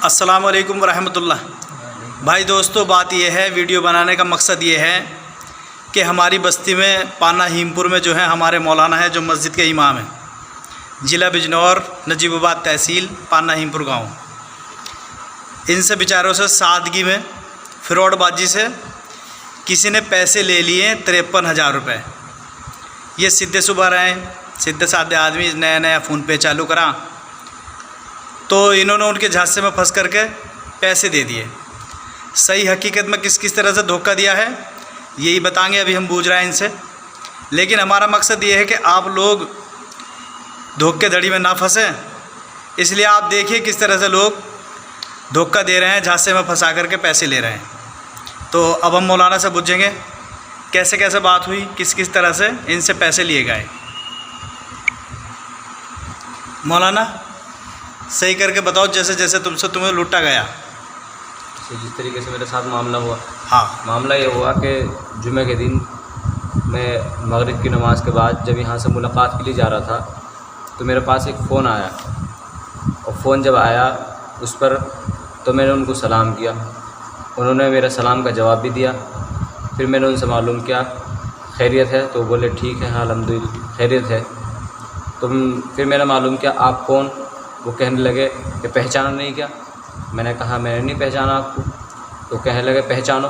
अस्सलाम वालेकुम रहमतुल्लाह। भाई दोस्तों, बात यह है, वीडियो बनाने का मकसद ये है कि हमारी बस्ती में पाना हीमपुर में जो है हमारे मौलाना है, जो मस्जिद के इमाम हैं, ज़िला बिजनौर, नजीबाबाद तहसील, पाना हीमपुर गाँव। इनसे बेचारों से सादगी में फ्रॉडबाजी से किसी ने पैसे ले लिए 53,000 रुपये। ये सीधे सुबह रहे, सीधे साधे आदमी, नया नया फ़ोन पे चालू करा तो इन्होंने उनके झांसे में फंस करके पैसे दे दिए। सही हकीकत में किस किस तरह से धोखा दिया है यही बताएंगे, अभी हम बूझ रहे हैं इनसे। लेकिन हमारा मकसद ये है कि आप लोग धोखेधड़ी में ना फंसें, इसलिए आप देखिए किस तरह से लोग धोखा दे रहे हैं, झांसे में फंसा करके पैसे ले रहे हैं। तो अब हम मौलाना से पूछेंगे कैसे कैसे बात हुई, किस किस तरह से इनसे पैसे लिए गए। मौलाना सही करके बताओ, जैसे जैसे तुमसे तुम्हें लूटा गया। जिस तरीके से मेरे साथ मामला हुआ, हाँ, मामला ये हुआ कि जुमे के दिन मैं मगरिब की नमाज़ के बाद जब यहाँ से मुलाकात के लिए जा रहा था तो मेरे पास एक फ़ोन आया, और फ़ोन जब आया उस पर तो मैंने उनको सलाम किया। उन्होंने मेरा सलाम का जवाब भी दिया। फिर मैंने उनसे मालूम किया खैरियत है, तो बोले ठीक है, अल्हम्दुलिल्लाह खैरियत है। तो फिर मैंने मालूम किया आप कौन। वो कहने लगे कि पहचाना नहीं क्या। मैंने कहा मैंने नहीं पहचाना आपको। तो कहने लगे पहचानो।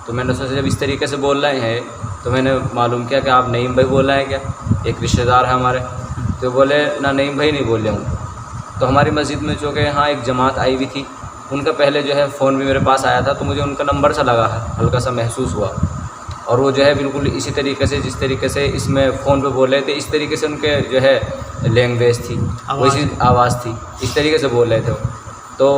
तो मैंने सोचा जब इस तरीके से बोल रहे हैं तो मैंने मालूम किया कि आप नईम भाई बोल रहे हैं क्या, एक रिश्तेदार है हमारे। तो बोले ना, नईम भाई नहीं बोल रहा हूँ। तो हमारी मस्जिद में जो कि यहाँ एक जमात आई हुई थी, उनका पहले जो है फ़ोन भी मेरे पास आया था, तो मुझे उनका नंबर सा लगा है, हल्का सा महसूस हुआ। और वो जो है बिल्कुल इसी तरीके से, जिस तरीके से इसमें फ़ोन पे बोल रहे थे, इस तरीके से उनके जो है लैंग्वेज थी, वैसी आवाज़ थी, इस तरीके से बोल रहे थे। तो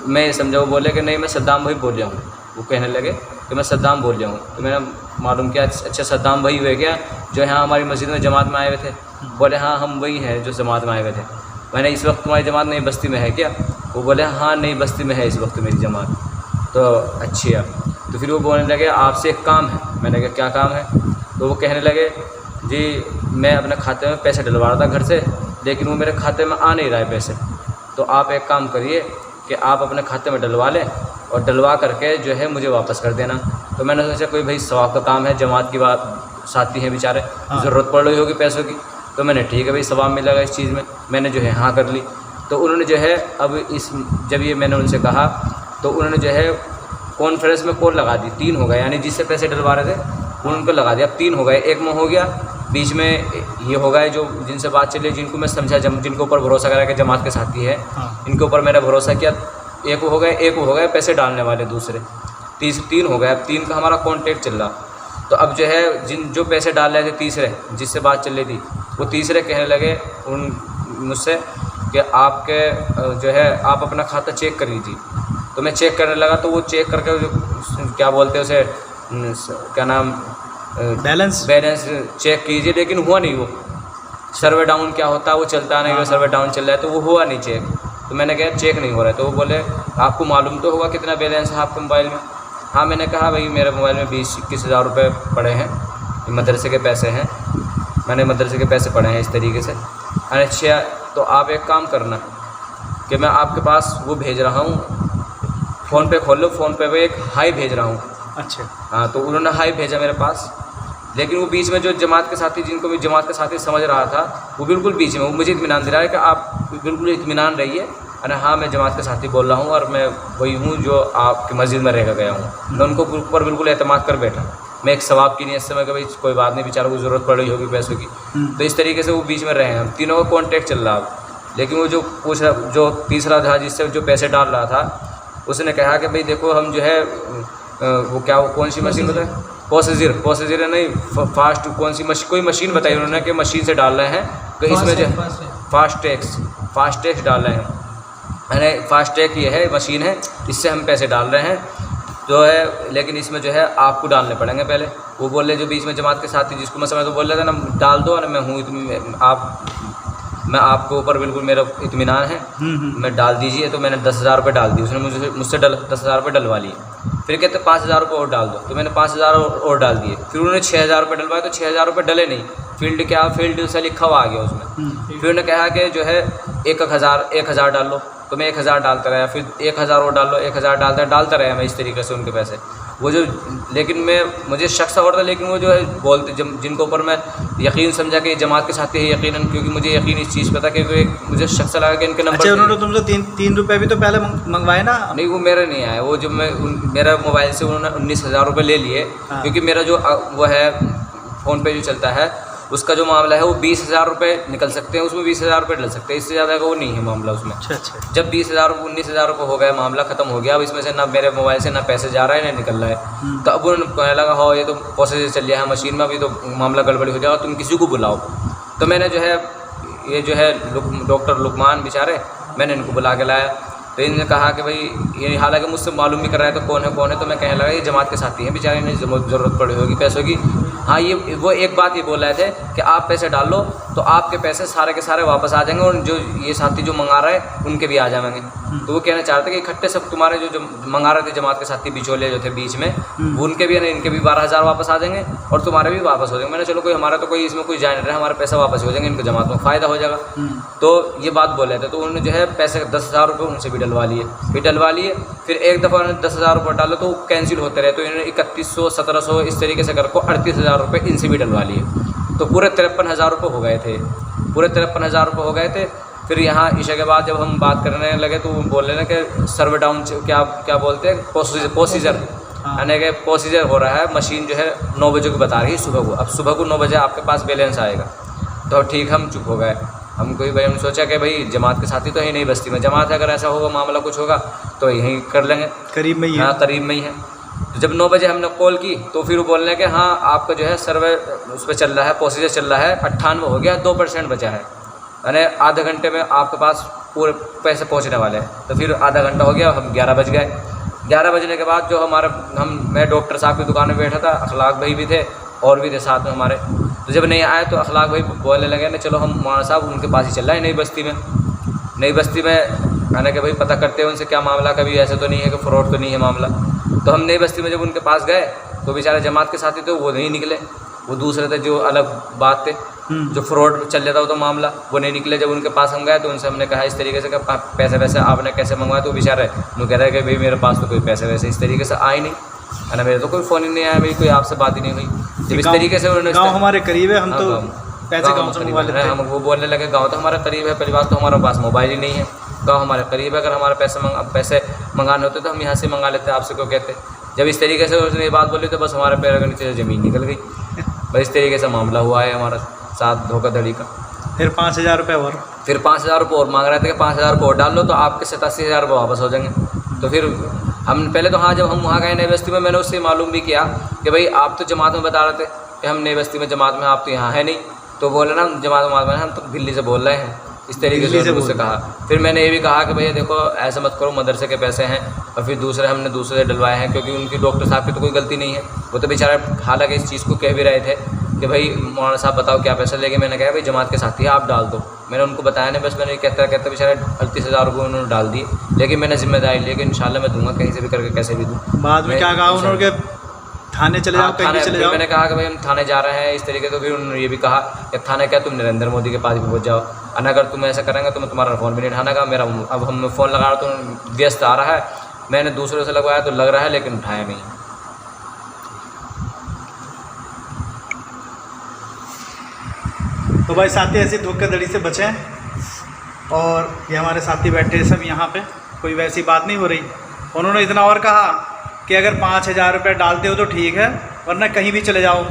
मैं समझा, वो बोले कि नहीं मैं सद्दाम भाई बोल रहा हूँ। वो कहने लगे कि मैं सद्दाम बोल रहा हूँ। तो मैंने मालूम किया अच्छा सद्दाम भाई हुए क्या, जो यहाँ हमारी मस्जिद में जमात में आए हुए थे। बोले हाँ हम वही हैं जो जमात में आए हुए थे। मैंने इस वक्त तुम्हारी जमात नई बस्ती में है क्या। वो बोले हाँ नई बस्ती में है इस वक्त मेरी जमात। तो अच्छी है। तो फिर वो बोलने लगे आपसे एक काम है। मैंने कहा क्या काम है। तो वो कहने लगे जी मैं अपने खाते में पैसे डलवा रहा था घर से, लेकिन वो मेरे खाते में आ नहीं रहा है पैसे। तो आप एक काम करिए कि आप अपने खाते में डलवा लें और डलवा करके जो है मुझे वापस कर देना। तो मैंने सोचा कोई भाई सवाब का काम है, जमात की बात, साथी हैं बेचारे, ज़रूरत पड़ रही होगी पैसों की। तो मैंने ठीक है भाई सवाब मिलेगा इस चीज़ में, मैंने जो है हाँ कर ली। तो उन्होंने जो है अब जब ये मैंने उनसे कहा तो उन्होंने जो है कॉन्फ्रेंस में कॉल लगा दी। 3 हो गए, यानी जिससे पैसे डलवा रहे थे उनको लगा दिया। अब 3 हो गए, एक में हो गया, बीच में ये हो गए जो जिनसे बात चली, जिनको मैं समझा, जिनको ऊपर भरोसा करा कि जमात के साथी है, इनके ऊपर मैंने भरोसा किया। एक हो गए पैसे डालने वाले, दूसरे 3 हो गए। अब 3 का हमारा कॉन्टेक्ट चल रहा। तो अब जो है जो पैसे डाल रहे थे तीसरे, जिससे बात चल रही थी, वो तीसरे कहने लगे मुझसे कि आपके जो है आप अपना खाता चेक कर लीजिए। तो मैं चेक करने लगा तो वो चेक करके जो क्या बोलते हैं उसे, क्या नाम, बैलेंस चेक कीजिए, लेकिन हुआ नहीं। वो सर्वे डाउन क्या होता है वो चलता नहीं, वो सर्वे डाउन चल रहा है, तो वो हुआ नहीं चेक। तो मैंने कहा चेक नहीं हो रहा है। तो वो बोले आपको मालूम तो होगा कितना बैलेंस है आपके मोबाइल में। हाँ मैंने कहा भाई मेरे मोबाइल में 20-21 हज़ार रुपये पड़े हैं, मदरसे के पैसे हैं, मैंने मदरसे के पैसे पड़े हैं इस तरीके से। अच्छा तो आप एक काम करना कि मैं आपके पास वो भेज रहा हूँ, फ़ोन पे खोल लो, फ़ोन पे एक हाई भेज रहा हूँ। अच्छा हाँ, तो उन्होंने हाई भेजा मेरे पास, लेकिन वो बीच में जो जमात के साथी, जिनको मैं जमात के साथी समझ रहा था, वो बिल्कुल बीच में वो मुझे इत्मीनान दे रहा है कि आप बिल्कुल इत्मीनान रहिए। अरे हाँ मैं जमात के साथी बोल रहा हूँ और मैं वही हूँ जो आपकी मस्जिद में रह गया हूँ। मैं उनको ऊपर बिल्कुल एतमाद कर बैठा। मैं एक सवाब की नीयत से मैं भाई कोई बात नहीं, बेचारों को ज़रूरत पड़ रही होगी पैसों की। तो इस तरीके से वो बीच में रहे हैं, तीनों का कॉन्टेक्ट चल रहा। लेकिन वो जो तीसरा था जिससे जो पैसे डाल रहा था, उसने कहा कि भाई देखो हम जो है वो क्या, वो कौन सी मशीन बताए, पोसेजर नहीं, फास्ट कौन सी कोई मशीन बताई उन्होंने कि मशीन से डाल रहे हैं कि इसमें जो फास्टैग डाल रहे हैं। मैंने फास्टैग ये है मशीन है, इससे हम पैसे डाल रहे हैं जो है, लेकिन इसमें जो है आपको डालने पड़ेंगे पहले। वो बोल रहे जो बीच में जमात के साथी जिसको मैं समझ, तो बोल रहे थे ना डाल दो ना, मैं हूँ मैं आपको ऊपर बिल्कुल मेरा इत्मीनान है, मैं डाल दीजिए। तो मैंने 10,000 रुपये डाल दिए। उसने मुझसे 10,000 रुपये डलवा लिए। फिर कहते 5,000 रुपये और डाल दो। तो मैंने 5,000 और डाल दिए। फिर उन्होंने 6,000 रुपये डलवाए, तो 6,000 रुपये डले नहीं। फील्ड से लिखा हुआ आ गया उसमें। फिर उन्होंने कहा कि जो है 1,000 डाल लो। तो तो मैं 1000 डालता रहा, फिर 1000 और डाल लो, 1000 डालता रहा मैं इस तरीके से उनके पैसे। वो जो लेकिन मुझे शक सा हो रहा था, लेकिन वो जो है बोलते जिनको ऊपर मैं यकीन समझा कि जमात के साथी है यकीनन, क्योंकि मुझे यकीन इस चीज़ पर था, क्योंकि मुझे शक सा लगा कि इनके नंबर। अच्छा, उन्होंने तुमसे 3 रुपये भी तो पहले मंगवाए ना? नहीं, वो मेरे नहीं आए, वो जो मेरा मोबाइल से उन्होंने 19,000 रुपये ले लिए, क्योंकि मेरा जो वो है फ़ोन पे जो चलता है उसका जो मामला है वो 20,000 रुपये निकल सकते हैं, उसमें 20,000 रुपये डल सकते हैं, इससे ज़्यादा का वो नहीं है मामला उसमें। अच्छा। जब 20,000 19,000 रुपये हो गया, मामला ख़त्म हो गया, अब इसमें से ना मेरे मोबाइल से ना पैसे जा रहा है ना निकल रहा है। तो अब उन्होंने कहने लगा हाँ ये तो प्रोसेस चल रहा है मशीन में, अभी तो मामला गड़बड़ी हो जाएगा, तुम किसी को बुलाओ। तो मैंने जो है ये जो है डॉक्टर लुकमान बेचारे, मैंने इनको बुला के लाया। तो इन्होंने कहा कि भाई ये हालांकि मुझसे मालूम भी कर रहा है तो कौन है, तो मैं कहने लगा ये जमात के साथी हैं बेचारे, इन्हें ज़रूरत पड़ी होगी पैसों की। हाँ, ये वो एक बात ये बोल रहे थे कि आप पैसे डाल लो तो आपके पैसे सारे के सारे वापस आ जाएंगे, और जो ये साथी जो मंगा रहा है उनके भी आ जाएंगे। तो वो कहना चाहते कि इकट्ठे सब तुम्हारे जो मंगा रहे थे जमात के साथी बिचौले जो थे बीच में, वो उनके भी इनके भी 12,000 वापस आ जाएंगे और तुम्हारे भी वापस हो जाएंगे। मैंने चलो कोई हमारा तो कोई इसमें कोई जान नहीं रहा, हमारे पैसा वापस हो जाएंगे, इनको जमात में फ़ायदा हो जाएगा। तो ये बात बोल रहे थे। तो उन्होंने जो है पैसे 10,000 रुपये उनसे भी डलवा लिए, फिर एक दफ़ा उन्होंने 10,000 रुपये डालो तो कैंसिल होते रहे, तो इन्होंने 3100 1700 इस तरीके से करके 38,000 रुपये इनसे भी डलवा लिए। तो पूरे 53,000 रुपये हो गए थे, पूरे 53,000 रुपये हो गए थे। फिर यहाँ ईशा के बाद जब हम बात करने लगे तो वो बोल रहे हैं कि सर्वर डाउन क्या बोलते हैं प्रोसीजर, यानी कि प्रोसीजर हो रहा है, मशीन जो है 9 बजे को बता रही है सुबह को, अब सुबह को 9 बजे आपके पास बैलेंस आएगा। तो ठीक, हम चुप हो गए। हमने सोचा कि भाई जमात के साथी तो है नहीं बस्ती में, जमात है, अगर ऐसा होगा मामला कुछ होगा तो यहीं कर लेंगे, करीब में ही है। हाँ, करीब में ही है। तो जब 9 बजे हमने कॉल की तो फिर वो बोल रहे हैं कि हाँ आपका जो है सर्वे उस पर चल रहा है, प्रोसीजर चल रहा है, 98 हो गया, 2% बचा है, यानी आधे घंटे में आपके पास पूरे पैसे पहुंचने वाले हैं। तो फिर आधा घंटा हो गया, हम 11 बज गए। 11 बजने के बाद जो मैं डॉक्टर साहब की दुकान में बैठा था, अखलाक भाई भी थे और भी थे साथ में हमारे। तो जब नहीं आए तो अखलाक भाई बोलने लगे ना चलो हम मौलाना साहब उनके पास ही चल रहा है नई बस्ती में आने के भाई पता करते हैं उनसे क्या मामला, कभी ऐसे तो नहीं है कि फ्रॉड तो नहीं है मामला। तो हम नई बस्ती में जब उनके पास गए तो बेचारे जमात के साथी थे वो नहीं निकले, वो दूसरे थे जो अलग बात थे, जो फ्रॉड चल जाता हो तो मामला वो नहीं निकले। जब उनके पास हम गए तो उनसे हमने कहा इस तरीके से कि पैसे वैसे आपने कैसे मंगवाए, तो बेचारे वो कह रहे हैं कि भाई मेरे पास तो कोई पैसे वैसे इस तरीके से आए नहीं है ना, मेरे तो कोई फ़ोन ही नहीं आया भाई, कोई आपसे बात ही नहीं हुई। जब इस तरीके से उन्होंने गाँव हमारे करीब है, हम तो पैसे गाँव से मंगवा लेते हैं। हम वो बोलने लगे गाँव तो हमारा करीब है, पहली बात तो हमारे पास मोबाइल ही नहीं है, गाँव हमारे करीब है, अगर हमारे पैसे मंगाने होते तो हम यहाँ से मंगा लेते, आपसे क्यों कहते। जब इस तरीके से उसने ये बात बोली तो बस हमारे पैर के नीचे से ज़मीन निकल गई। बस इस तरीके से मामला हुआ है हमारा साथ धोखाधड़ी का। फिर 5,000 रुपये और, फिर 5,000 रुपये और मांग रहे थे कि 5,000 रुपये और डाल लो तो आपके 87,000 रुपये वापस हो जाएंगे। तो फिर हम पहले तो हाँ जब हम वहाँ गए नई बस्ती में मैंने उससे मालूम भी किया कि भाई आप तो जमात में बता रहे थे कि हम नई बस्ती में जमात में, आप तो यहाँ है नहीं। तो बोले ना जमात में हम तो दिल्ली से बोल रहे हैं, इस तरीके से मुझसे कहा। फिर मैंने ये भी कहा कि भैया देखो ऐसा मत करो, मदरसे के पैसे हैं, और फिर हमने दूसरे डलवाए हैं, क्योंकि उनकी डॉक्टर साहब की तो कोई गलती नहीं है, वो तो बेचारा हालांकि इस चीज़ को कह भी रहे थे कि भाई मौलाना साहब बताओ क्या पैसा लेके। मैंने कहा भाई जमात के साथी है आप डाल दो, मैंने उनको बताया नहीं, बस मैंने कहते बेचारे 38,000 रुपये उन्होंने डाल दिए, लेकिन मैंने जिम्मेदारी ली कि इंशाल्लाह मैं दूंगा, कहीं से भी करके कैसे भी दूँ। बाद में क्या कहा उन्होंने, थाने चले जाओ, कहीं चले जाओ। मैंने कहा कि भाई हम थाने जा रहे हैं इस तरीके से। फिर उन्होंने ये भी कहा कि थाने क्या तुम नरेंद्र मोदी के पास भी पहुंच जाओ, और अगर तुम ऐसा करेंगे तो मैं तुम्हारा फ़ोन भी नहीं उठाने का। मेरा अब हम फ़ोन लगा रहा तो व्यस्त आ रहा है, मैंने दूसरों से लगवाया तो लग रहा है लेकिन उठाया नहीं। तो भाई साथी ऐसी धोखाधड़ी से बचें। और ये हमारे साथी बैठे सब यहाँ पे, कोई वैसी बात नहीं हो रही। उन्होंने इतना और कहा कि अगर 5,000 रुपये डालते हो तो ठीक है, वरना कहीं भी चले जाओ,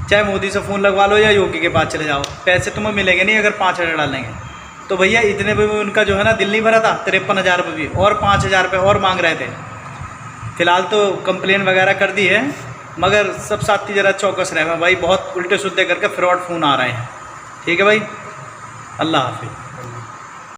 चाहे मोदी से फ़ोन लगवा लो या योगी के पास चले जाओ, पैसे तुम्हें मिलेंगे नहीं अगर 5,000 डालेंगे। तो भैया इतने भी उनका जो है ना दिल नहीं भरा था, 53,000 रुपये भी और 5,000 रुपये और मांग रहे थे। फ़िलहाल तो कंप्लेन वगैरह कर दी है, मगर सब साथी ज़रा चौकस रहे भाई, बहुत उल्टे सुद्दे करके फ्रॉड फ़ोन आ रहे हैं। ठीक है भाई, अल्लाह हाफिज़।